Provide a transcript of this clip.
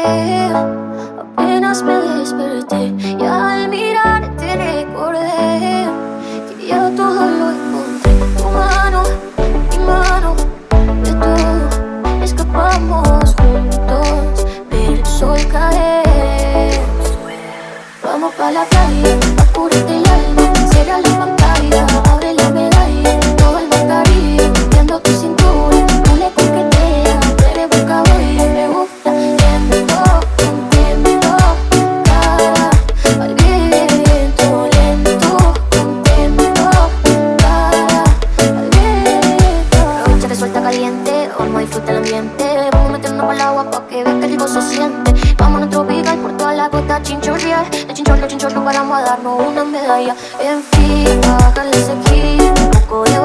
Apenas me desperté y al mirarte recordé que ya todo lo encontré. Tu mano, mi mano, de todo escapamos juntos, ver el sol caer. Vamos pa' la playa, pa' curarte el alma. Cierra la pantalla, abre la medalla. Todo el mar Caribe, viendo tu cintura. Tú le coqueteas, tú eres boca bella. Me gusta lento, contento. Cada al viento, lento, contento. Cada al viento. Aprovecha que suelta caliente, vamos a disfrutar el ambiente. Vamos a meternos pa'l agua pa' que veas que rico se siente. Vámonos tropical por toda la costa chinchorreal. De chinchorro paramos a darnos una medalla. En fin, a bajar la sequía, un poco de